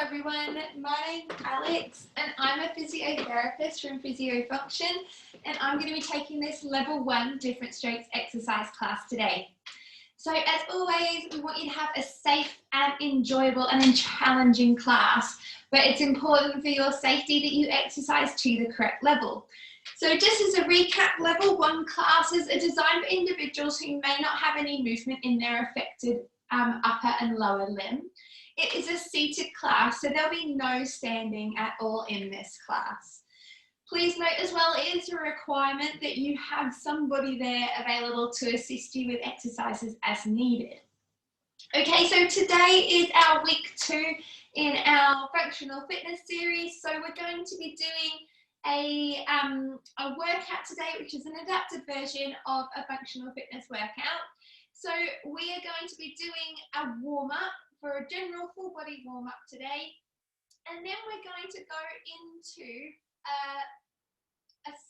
everyone, my name's Alex and I'm a physiotherapist from Physiofunction, and I'm going to be taking this level 1 different strokes exercise class today. So as always, we want you to have a safe and enjoyable and challenging class, but it's important for your safety that you exercise to the correct level. So just as a recap, level 1 classes are designed for individuals who may not have any movement in their affected upper and lower limb. It is a seated class, so there'll be no standing at all in this class. Please note as well, it is a requirement that you have somebody there available to assist you with exercises as needed. Okay, so today is our week 2 in our functional fitness series. So we're going to be doing a workout today, which is an adapted version of a functional fitness workout. So we are going to be doing a warm-up for a general full body warm-up today, and then we're going to go into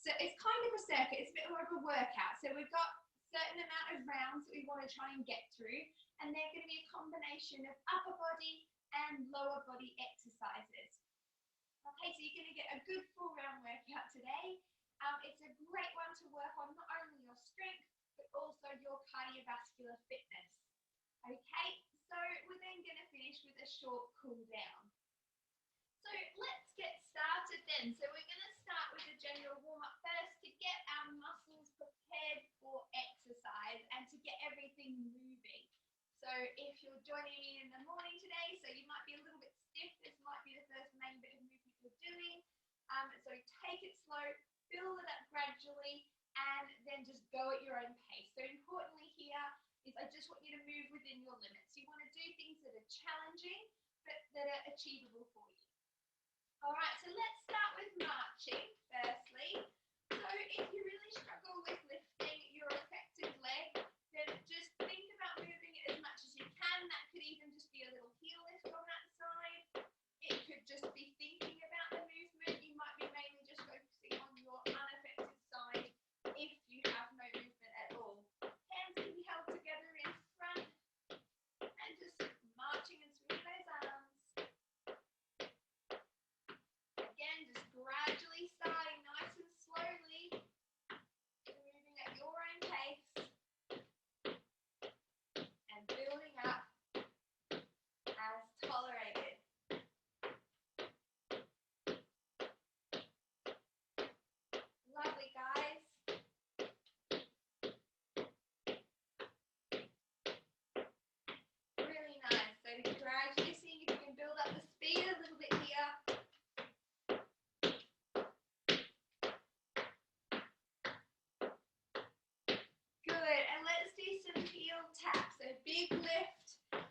it's kind of a circuit, it's a bit more of a workout. So we've got a certain amount of rounds that we want to try and get through, and they're going to be a combination of upper body and lower body exercises. Okay, so you're going to get a good full round workout today. It's a great one to work on not only your strength, but also your cardiovascular fitness. Okay, so we're then going to finish with a short cool down. So let's get started then. So we're going to start with a general warm-up first to get our muscles prepared for exercise and to get everything moving. So if you're joining me in the morning today, so you might be a little bit stiff, this might be the first main bit of movement you're doing. So take it slow, build it up gradually, and then just go at your own pace. So importantly here is I just want you to move within your limits. You want to do things that are challenging, but that are achievable for you. All right, so let's start with marching firstly. So if you really struggle with lifting your affected leg, then just think about moving it as much as you can. That could even just be a little heel lift on that side. It could just be thinking about the movement. You might be mainly just focusing on your unaffected side if you have no movement at all. Hands can be held together in front and just marching and swinging those arms. Again, just gradually starting nice and slowly, moving at your own pace and building up as tolerated. Lovely, guys. Really nice. So gradually seeing if you can build up the speed a little bit here. Good, and let's do some heel taps. So big lift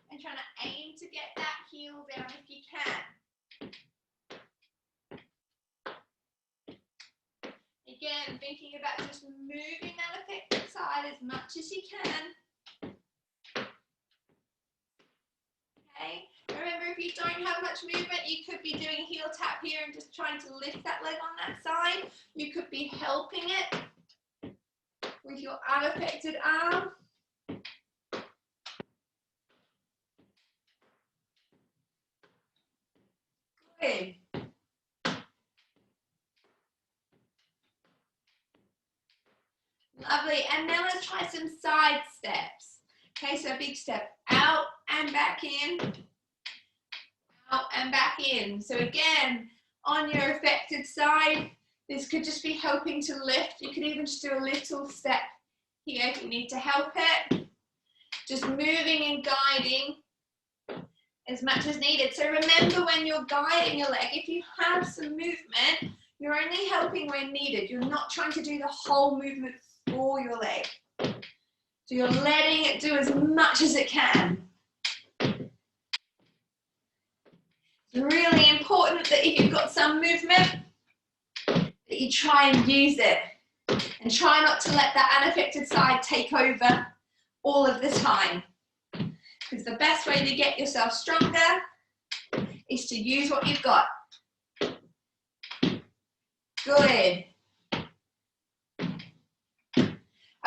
and trying to aim to get that heel down if you can. Again, thinking about just moving that affected side as much as you can. Okay, remember if you don't have much movement, you could be doing heel tap here and just trying to lift that leg on that side. You could be helping it with your unaffected arm. Good. Lovely, and now let's try some side steps. Okay, so a big step out and back in, out and back in. So again, on your affected side, this could just be helping to lift. You could even just do a little step here if you need to help it. Just moving and guiding as much as needed. So remember, when you're guiding a leg, if you have some movement, you're only helping when needed. You're not trying to do the whole movement for your leg. So you're letting it do as much as it can. It's really important that if you've got some movement, that you try and use it. And try not to let that unaffected side take over all of the time. Because the best way to get yourself stronger is to use what you've got. Good.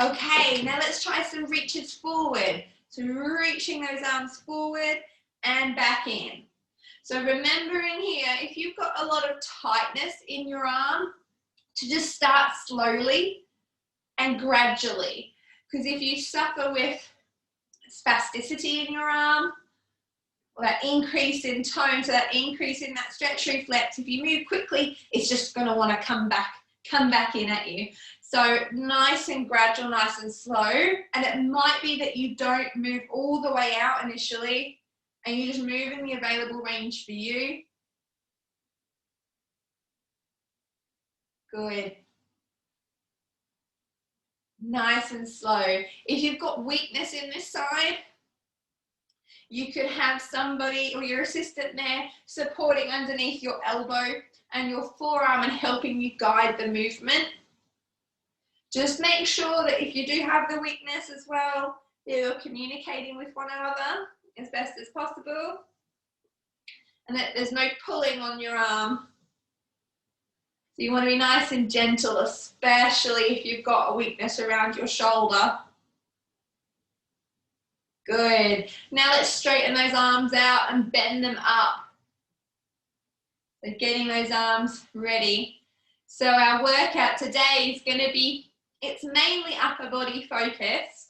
Okay, now let's try some reaches forward. So reaching those arms forward and back in. So remembering here, if you've got a lot of tightness in your arm, to just start slowly and gradually. Because if you suffer with spasticity in your arm, or that increase in tone, so that increase in that stretch reflex, if you move quickly, it's just going to want to come back in at you. So nice and gradual, nice and slow. And it might be that you don't move all the way out initially, and you just move in the available range for you. Good. Nice and slow. If you've got weakness in this side, you could have somebody or your assistant there supporting underneath your elbow and your forearm and helping you guide the movement. Just make sure that if you do have the weakness as well, you're communicating with one another as best as possible, and that there's no pulling on your arm. So you want to be nice and gentle, especially if you've got a weakness around your shoulder. Good. Now let's straighten those arms out and bend them up. So getting those arms ready. So our workout today is going to be, it's mainly upper body focused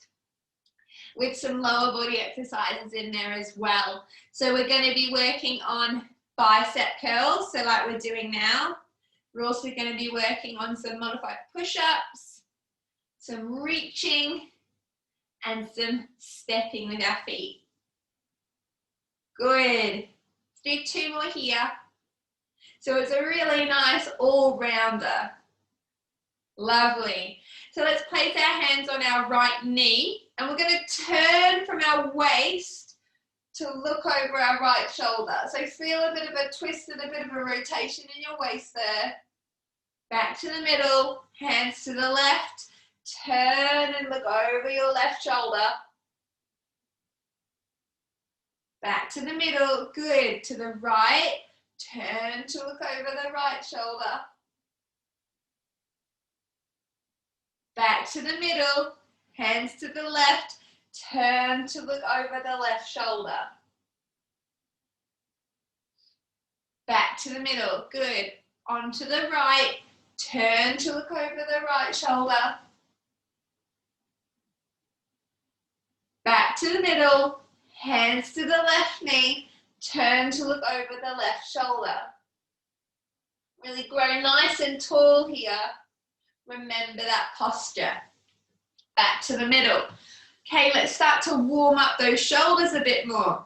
with some lower body exercises in there as well. So we're going to be working on bicep curls, so like we're doing now. We're also going to be working on some modified push-ups, some reaching, and some stepping with our feet. Good. Let's do 2 more here. So it's a really nice all-rounder. Lovely. So let's place our hands on our right knee, and we're going to turn from our waist to look over our right shoulder. So feel a bit of a twist and a bit of a rotation in your waist there. Back to the middle, hands to the left. Turn and look over your left shoulder. Back to the middle, good. To the right, turn to look over the right shoulder. Back to the middle, hands to the left, turn to look over the left shoulder. Back to the middle, good. On to the right, turn to look over the right shoulder. Back to the middle, hands to the left knee, turn to look over the left shoulder. Really grow nice and tall here. Remember that posture. Back to the middle. Okay, let's start to warm up those shoulders a bit more.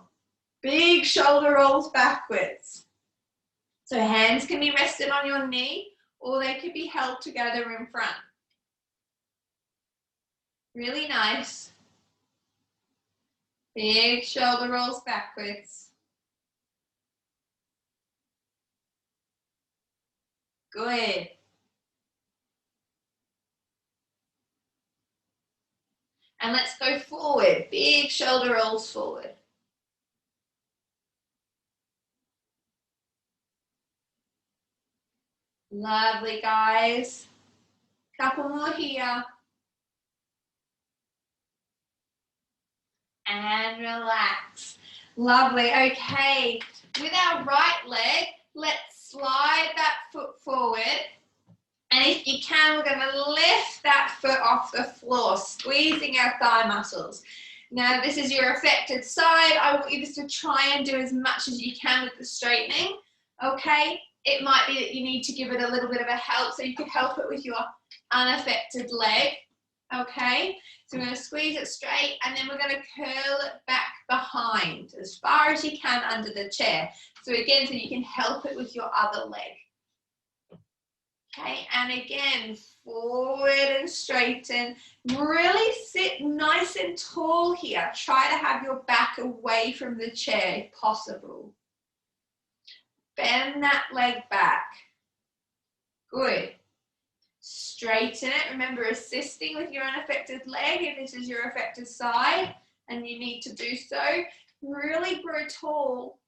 Big shoulder rolls backwards. So hands can be rested on your knee, or they could be held together in front. Really nice. Big shoulder rolls backwards. Good. And let's go forward. Big shoulder rolls forward. Lovely, guys. Couple more here. And relax. Lovely. Okay. With our right leg, let's slide that foot forward. And if you can, we're going to lift that foot off the floor, squeezing our thigh muscles. Now, this is your affected side. I want you just to try and do as much as you can with the straightening, okay? It might be that you need to give it a little bit of a help, so you could help it with your unaffected leg, okay? So we're going to squeeze it straight, and then we're going to curl it back behind as far as you can under the chair. So again, so you can help it with your other leg. Okay, and again, forward and straighten. Really sit nice and tall here. Try to have your back away from the chair if possible. Bend that leg back. Good. Straighten it. Remember, assisting with your unaffected leg if this is your affected side, and you need to do so. Really grow tall.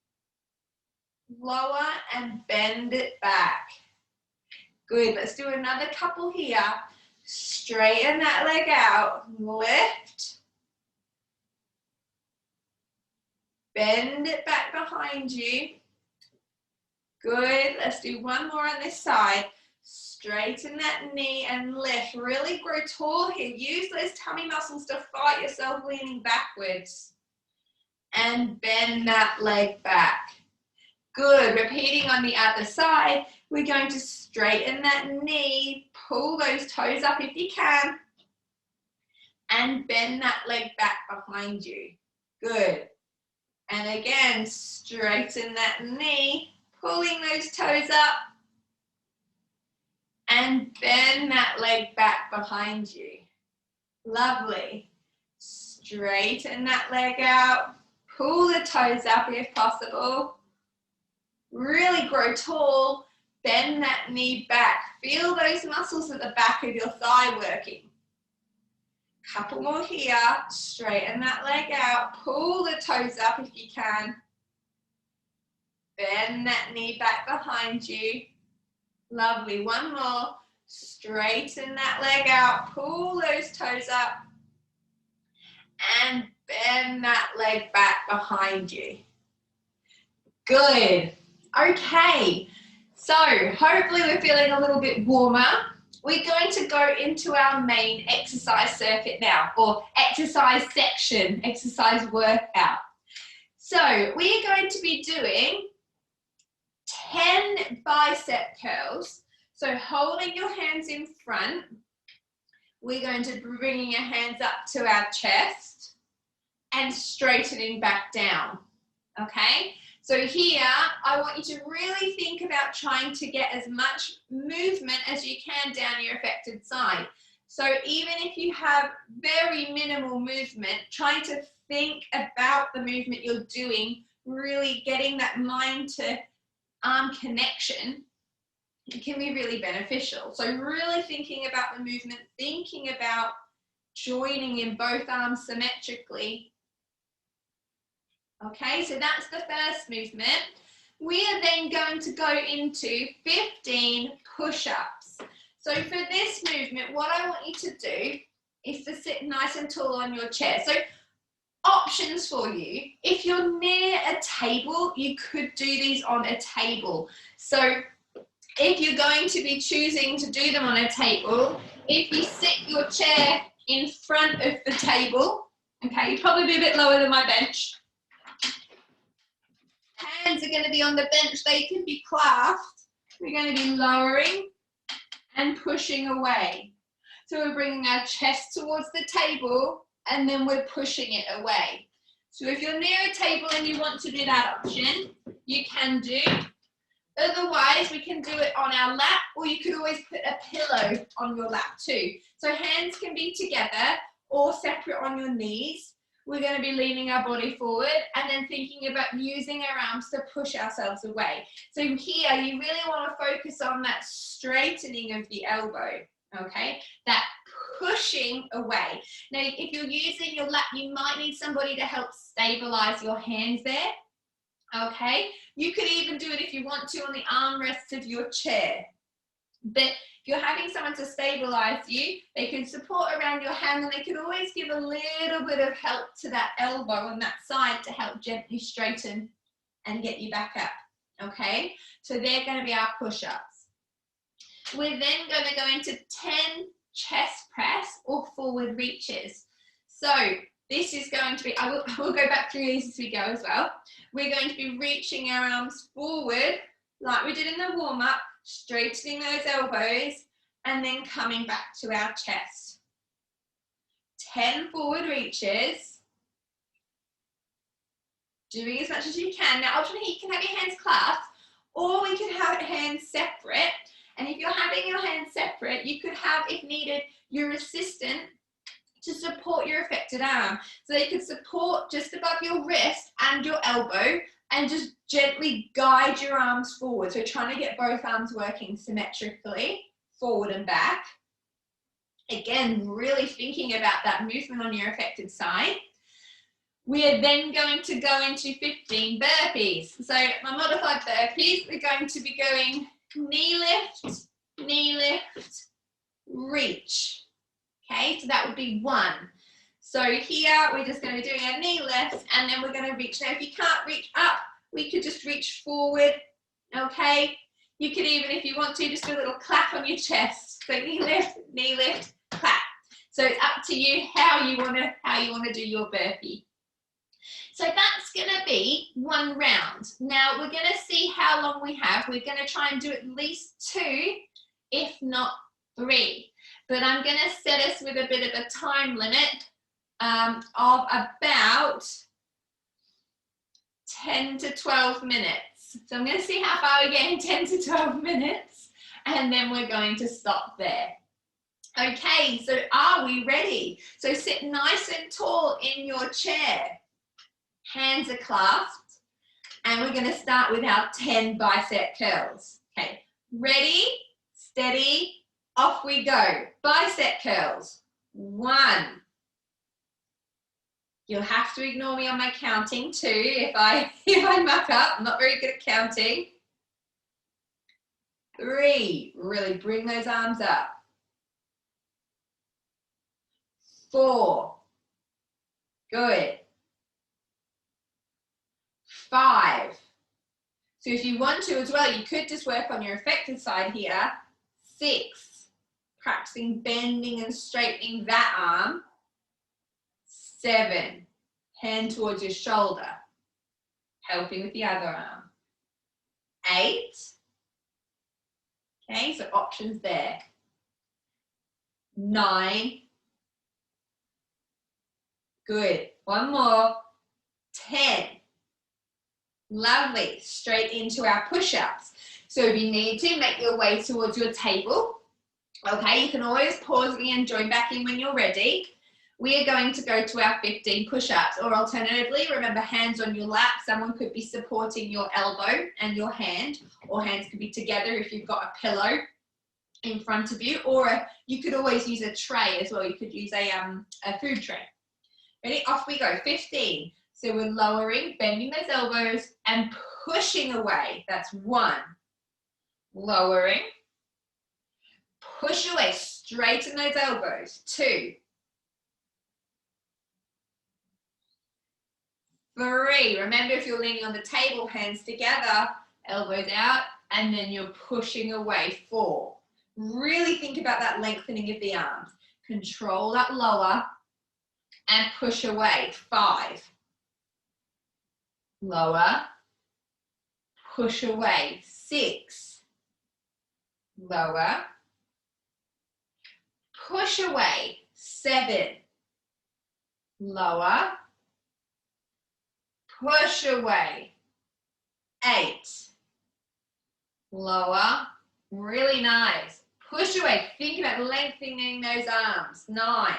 Lower and bend it back. Good, let's do another couple here. Straighten that leg out, lift. Bend it back behind you. Good. Let's do one more on this side. Straighten that knee and lift. Really grow tall here. Use those tummy muscles to fight yourself leaning backwards. And bend that leg back. Good. Repeating on the other side. We're going to straighten that knee. Pull those toes up if you can. And bend that leg back behind you. Good. And again, straighten that knee. Pulling those toes up. And bend that leg back behind you. Lovely. Straighten that leg out. Pull the toes up if possible. Really grow tall. Bend that knee back. Feel those muscles at the back of your thigh working. Couple more here. Straighten that leg out. Pull the toes up if you can. Bend that knee back behind you. Lovely. One more. Straighten that leg out. Pull those toes up. And bend that leg back behind you. Good. Okay. So hopefully we're feeling a little bit warmer. We're going to go into our main exercise circuit now, or exercise section, exercise workout. So we're going to be doing 10 bicep curls. So holding your hands in front, we're going to be bringing your hands up to our chest and straightening back down, okay? So here, I want you to really think about trying to get as much movement as you can down your affected side. So even if you have very minimal movement, trying to think about the movement you're doing, really getting that mind to arm connection, it can be really beneficial. So really thinking about the movement, thinking about joining in both arms symmetrically. Okay, so that's the first movement. We are then going to go into 15 push-ups. So for this movement, what I want you to do is to sit nice and tall on your chair. So options for you. If you're near a table, you could do these on a table. So if you're going to be choosing to do them on a table, if you sit your chair in front of the table, okay, you'd probably be a bit lower than my bench. Hands are going to be on the bench, they can be clasped. We're going to be lowering and pushing away. So we're bringing our chest towards the table and then we're pushing it away. So if you're near a table and you want to do that option, you can do. Otherwise, we can do it on our lap, or you could always put a pillow on your lap too. So hands can be together or separate on your knees. We're going to be leaning our body forward and then thinking about using our arms to push ourselves away. So here, you really want to focus on that straightening of the elbow, okay? That pushing away. Now, if you're using your lap, you might need somebody to help stabilize your hands there, okay? You could even do it if you want to on the armrests of your chair. But if you're having someone to stabilize you, they can support around your hand and they can always give a little bit of help to that elbow on that side to help gently straighten and get you back up, okay? So they're going to be our push-ups. We're then going to go into 10 chest press or forward reaches. So this is going to be, I will go back through these as we go as well. We're going to be reaching our arms forward like we did in the warm-up, straightening those elbows, and then coming back to our chest. 10 forward reaches. Doing as much as you can. Now, alternately, you can have your hands clasped, or we could have hands separate. And if you're having your hands separate, you could have, if needed, your assistant to support your affected arm. So they could support just above your wrist and your elbow and just gently guide your arms forward. So trying to get both arms working symmetrically, forward and back. Again, really thinking about that movement on your affected side. We are then going to go into 15 burpees. So my modified burpees, we're going to be going knee lift, reach. Okay, so that would be 1. So here we're just going to be doing a knee lift and then we're going to reach. Now if you can't reach up, we could just reach forward Okay? You could even, if you want to, just do a little clap on your chest. So knee lift, clap. So it's up to you how you wanna do your burpee. So that's gonna be one round. Now we're gonna see how long we have. We're gonna try and do at least 2, if not 3. But I'm gonna set us with a bit of a time limit of about 10 to 12 minutes. So I'm going to see how far we get in 10 to 12 minutes, and then we're going to stop there. Okay, so are we ready? So sit nice and tall in your chair. Hands are clasped, and we're going to start with our 10 bicep curls. Okay, ready, steady, off we go. Bicep curls. 1. You'll have to ignore me on my counting too if I muck up. I'm not very good at counting. 3, really bring those arms up. 4, good. 5. So if you want to as well, you could just work on your effective side here. 6, practicing bending and straightening that arm. 7, hand towards your shoulder, helping with the other arm. 8, okay, so options there. 9, good. One more. 10, lovely. Straight into our push-ups. So if you need to, make your way towards your table. Okay, you can always pause me and join back in when you're ready. We are going to go to our 15 push-ups, or alternatively, remember, hands on your lap. Someone could be supporting your elbow and your hand, or hands could be together if you've got a pillow in front of you, or you could always use a tray as well. You could use a food tray. Ready? Off we go. 15. So we're lowering, bending those elbows and pushing away. That's 1. Lowering. Push away. Straighten those elbows. 2. 3. Remember, if you're leaning on the table, hands together, elbows out, and then you're pushing away. 4. Really think about that lengthening of the arms. Control that lower and push away. 5. Lower, push away. 6. Lower, push away. 7. Lower, push away. 8. Lower, really nice. Push away. Think about lengthening those arms. 9.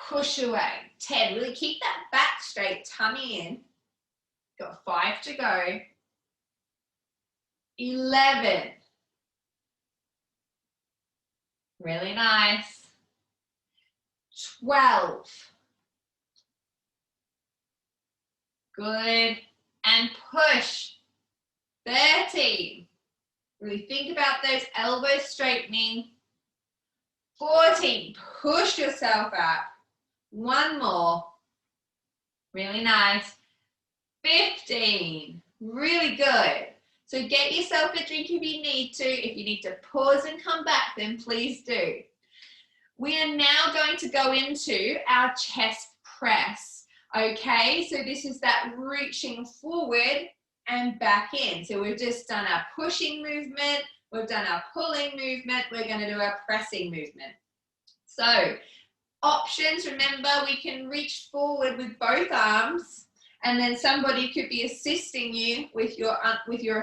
Push away. 10. Really keep that back straight, tummy in. Got 5 to go. 11. Really nice. 12. Good. And push. 13. Really think about those elbows straightening. 14. Push yourself up. 1 more. Really nice. 15. Really good. So get yourself a drink if you need to. If you need to pause and come back, then please do. We are now going to go into our chest press. Okay, so this is that reaching forward and back in. So we've just done our pushing movement. We've done our pulling movement. We're going to do our pressing movement. So options, remember, we can reach forward with both arms, and then somebody could be assisting you with your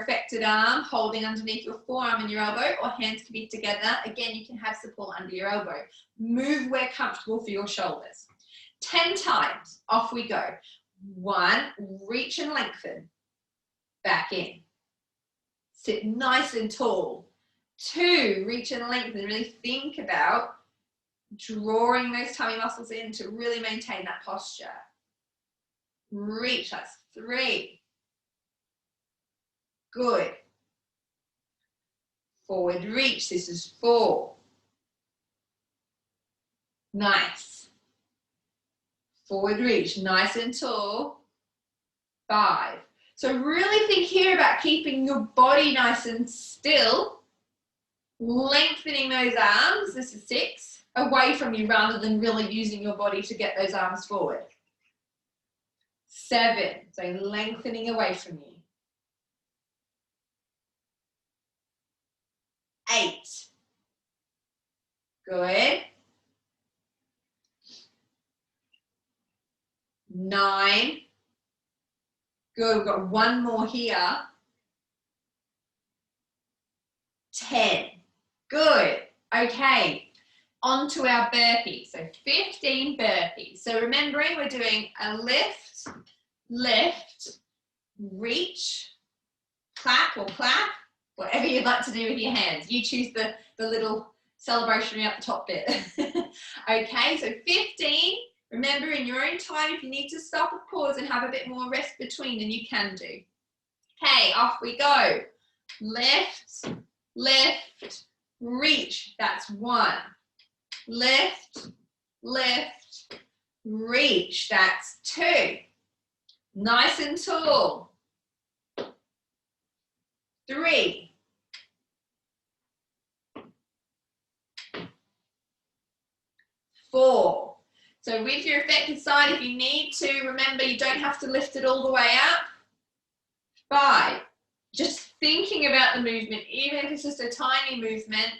affected arm, holding underneath your forearm and your elbow, or hands can be together. Again, you can have support under your elbow. Move where comfortable for your shoulders. 10 times, off we go. 1, reach and lengthen, back in. Sit nice and tall. 2, reach and lengthen. Really think about drawing those tummy muscles in to really maintain that posture. Reach, that's 3. Good. Forward reach, this is 4. Nice. Forward reach, nice and tall. 5. So really think here about keeping your body nice and still, lengthening those arms, this is 6, away from you rather than really using your body to get those arms forward. 7, so lengthening away from you. 8, good. 9, good, we've got one more here. 10, good, okay. On to our burpees, so 15 burpees. So remembering we're doing a lift, lift, reach, clap or clap, whatever you'd like to do with your hands. You choose the little celebration at the top bit. Okay, so 15, remember in your own time, if you need to stop or pause and have a bit more rest between, then you can do. Okay, off we go. Lift, lift, reach, that's 1. Lift, lift, reach, that's 2. Nice and tall. 3. 4. So with your affected side, if you need to, remember you don't have to lift it all the way up. 5. Just thinking about the movement, even if it's just a tiny movement.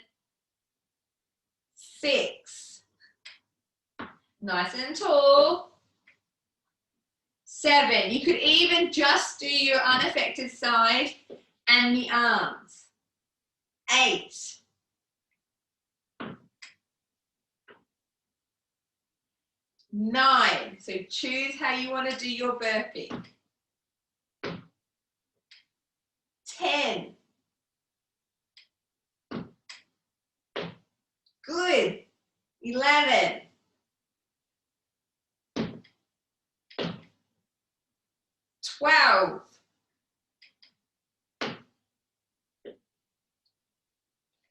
6. Nice and tall. 7. You could even just do your unaffected side and the arms. 8. 9. So choose how you want to do your burpee. 10. Good. 11. 12.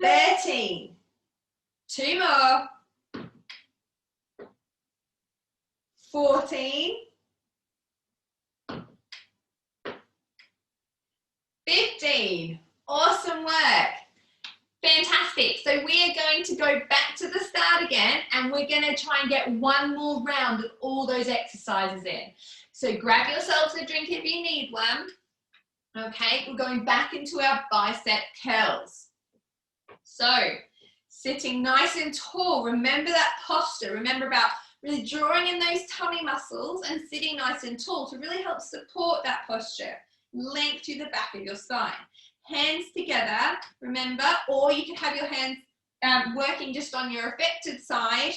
13. 2 more. 14. 15. Awesome work. Fantastic. So we are going to go back to the start again and we're going to try and get one more round of all those exercises in. So grab yourselves a drink if you need one. Okay, we're going back into our bicep curls. So sitting nice and tall. Remember that posture. Remember about really drawing in those tummy muscles and sitting nice and tall to really help support that posture. Length to the back of your spine. Hands together, remember, or you can have your hands working just on your affected side.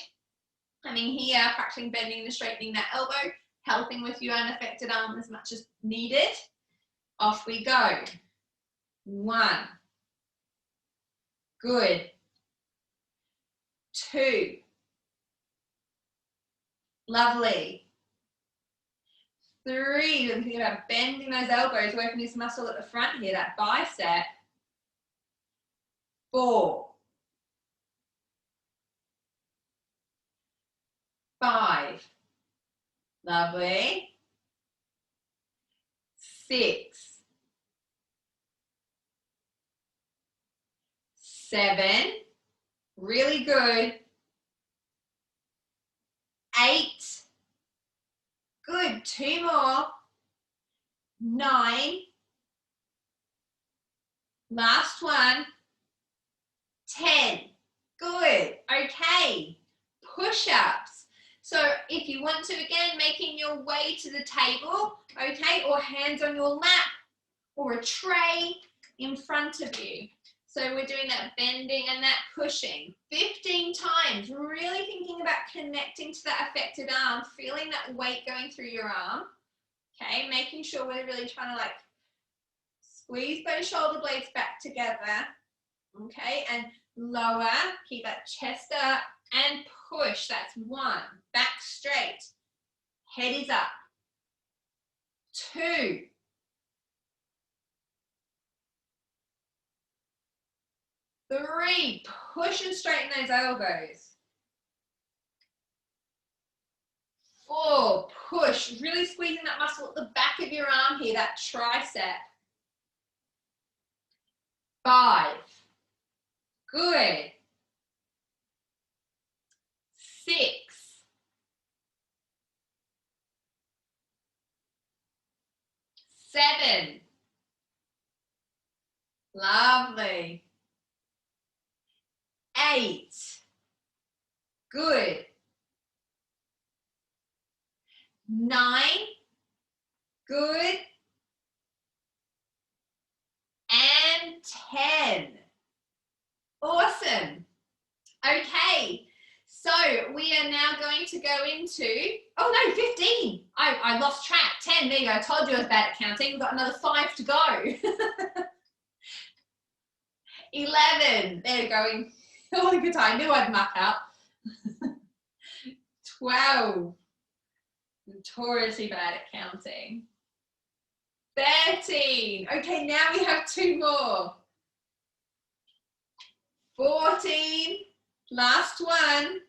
Coming here, practicing bending and straightening that elbow, helping with your unaffected arm as much as needed. Off we go. 1. Good. 2. Lovely. 3, you're thinking about bending those elbows, working this muscle at the front here, that bicep. 4. 5. Lovely. 6. 7. Really good. 8. Good. 2 more. 9. Last one. 10. Good. Okay. Push-ups. So if you want to, again, making your way to the table, okay, or hands on your lap or a tray in front of you. So we're doing that bending and that pushing 15 times, really thinking about connecting to that affected arm, feeling that weight going through your arm, okay, making sure we're really trying to like squeeze those shoulder blades back together, okay, and lower, keep that chest up and push, that's 1, back straight, head is up, 2, 3, push and straighten those elbows. 4, push, really squeezing that muscle at the back of your arm here, that tricep. 5. Good. 6. 7. Lovely. 8. Good. 9. Good. And 10. Awesome. Okay, so we are now going to go into, oh no, 15. I lost track. 10, there you go. I told you I was bad at counting. We've got another 5 to go. 11, there we go. Oh, good time. I knew I'd muck up. 12, notoriously bad at counting. 13, okay, now we have 2 more. 14, last one.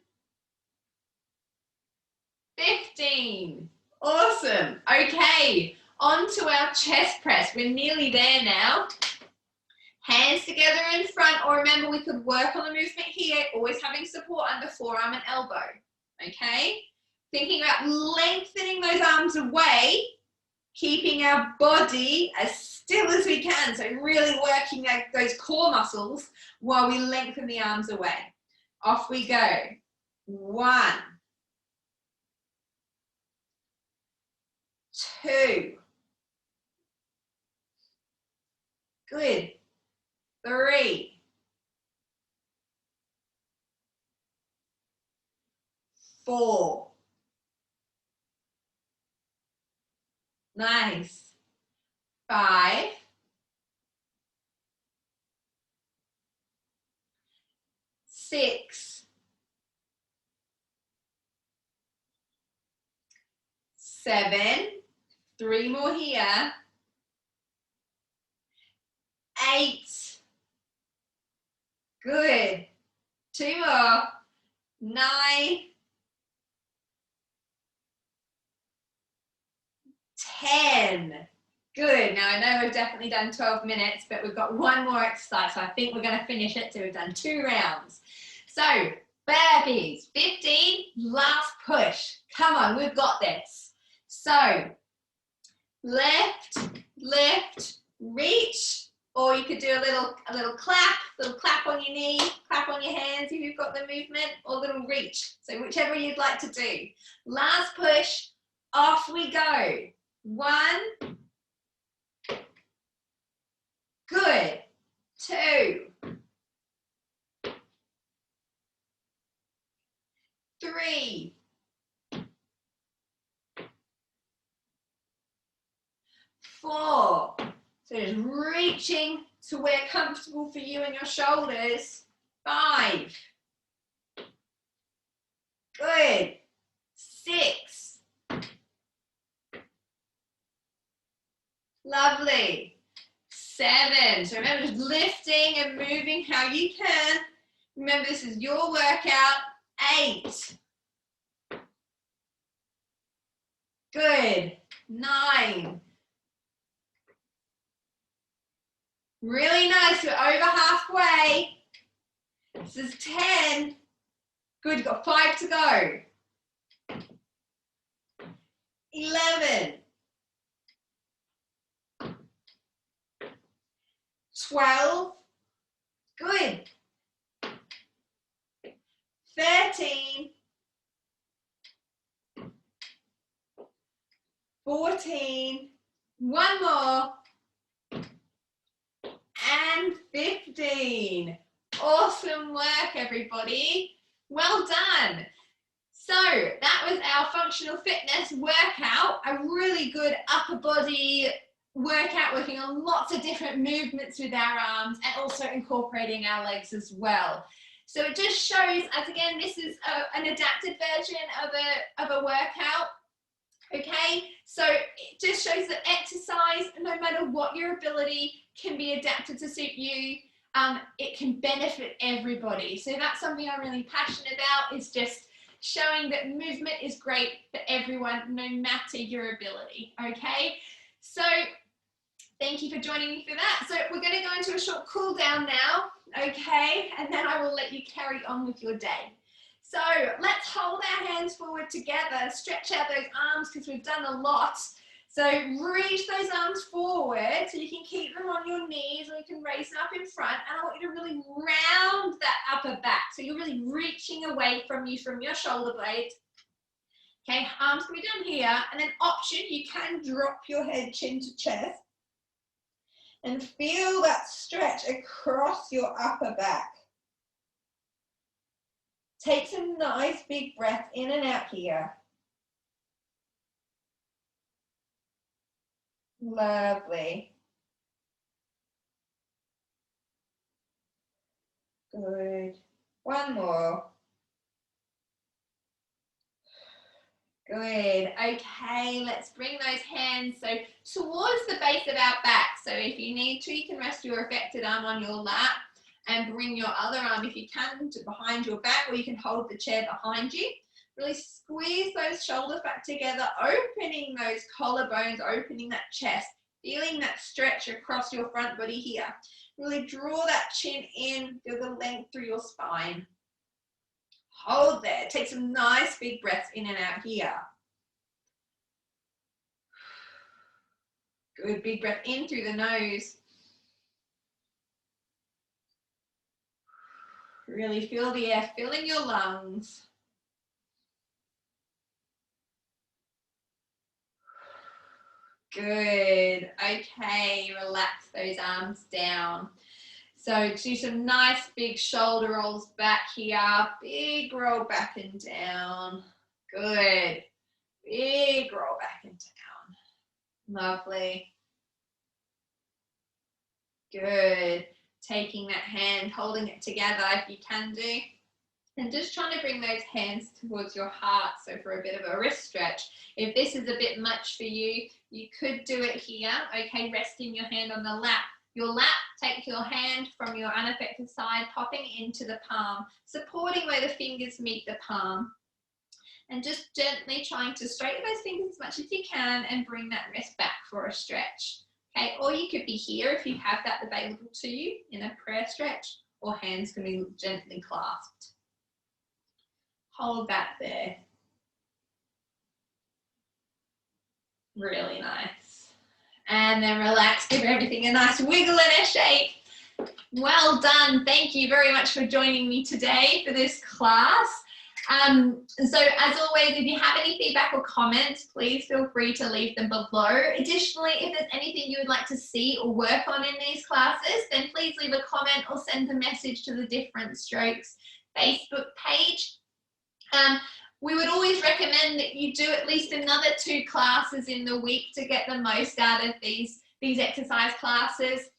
15, awesome. Okay, on to our chest press. We're nearly there now. Hands together in front, or remember we could work on the movement here, always having support under forearm and elbow, okay? Thinking about lengthening those arms away, keeping our body as still as we can, so really working those core muscles while we lengthen the arms away. Off we go. 1, 2, good. 3, 4, nice. 5, 6, 7, 3 more here. 8, good. 2 more. 9, 10. Good. Now I know we've definitely done 12 minutes, but we've got 1 more exercise, so I think we're going to finish it. So we've done 2 rounds. So burpees, 15, last push. Come on, we've got this. So lift, lift, reach, or you could do a little clap on your knee, clap on your hands if you've got the movement, or little reach. So whichever you'd like to do. Last push, off we go. 1, good. 2, 3, 4. So just reaching to where comfortable for you and your shoulders. 5. Good. 6. Lovely. 7. So remember, just lifting and moving how you can. Remember, this is your workout. 8. Good. 9. Really nice. We're over halfway. This is 10. Good. You've got 5 to go. 11. 12. Good. 13. 14. 1 more. And 15. Awesome work, everybody. Well done. So that was our functional fitness workout, a really good upper body workout, working on lots of different movements with our arms and also incorporating our legs as well. So it just shows, as again, this is an adapted version of a workout. Okay, so it just shows that exercise, no matter what your ability, can be adapted to suit you. It can benefit everybody. So that's something I'm really passionate about, is just showing that movement is great for everyone, no matter your ability. Okay, So thank you for joining me for that. So we're going to go into a short cool down now, okay? And then I will let you carry on with your day. So let's hold our hands forward together, stretch out those arms because we've done a lot. So reach those arms forward so you can keep them on your knees, or you can raise them up in front. And I want you to really round that upper back. So you're really reaching away from your shoulder blades. Okay, arms can be done here. And then option, you can drop your head chin to chest. And feel that stretch across your upper back. Take some nice big breaths in and out here. Lovely. Good. One more. Good. Okay, let's bring those hands so towards the base of our back. So if you need to, you can rest your affected arm on your lap and bring your other arm, if you can, to behind your back, or you can hold the chair behind you. Really squeeze those shoulders back together, opening those collarbones, opening that chest, feeling that stretch across your front body here. Really draw that chin in, feel the length through your spine. Hold there. Take some nice big breaths in and out here. Good, big breath in through the nose. Really feel the air filling your lungs. Good. Okay, relax those arms down. So do some nice big shoulder rolls back here. Big roll back and down. Good. Big roll back and down. Lovely. Good. Taking that hand, holding it together if you can do. And just trying to bring those hands towards your heart. So for a bit of a wrist stretch. If this is a bit much for you, you could do it here. Okay, resting your hand on the lap. Your lap, take your hand from your unaffected side, popping into the palm, supporting where the fingers meet the palm. And just gently trying to straighten those fingers as much as you can and bring that wrist back for a stretch. Okay, or you could be here if you have that available to you in a prayer stretch, or hands can be gently clasped. Hold that there. Really nice. And then relax, give everything a nice wiggle and a shake. Well done. Thank you very much for joining me today for this class. So as always, if you have any feedback or comments, please feel free to leave them below. Additionally, if there's anything you would like to see or work on in these classes, then please leave a comment or send a message to the Different Strokes Facebook page. We would always recommend that you do at least another 2 classes in the week to get the most out of these exercise classes.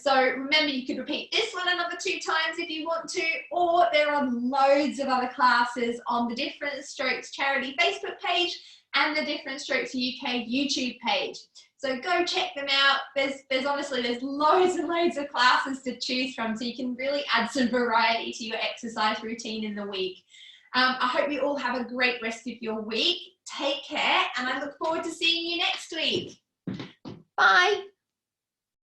So remember, you could repeat this one another 2 times if you want to, or there are loads of other classes on the Different Strokes charity Facebook page and the Different Strokes UK YouTube page. So go check them out. There's honestly loads and loads of classes to choose from, so you can really add some variety to your exercise routine in the week. I hope you all have a great rest of your week. Take care, and I look forward to seeing you next week. Bye.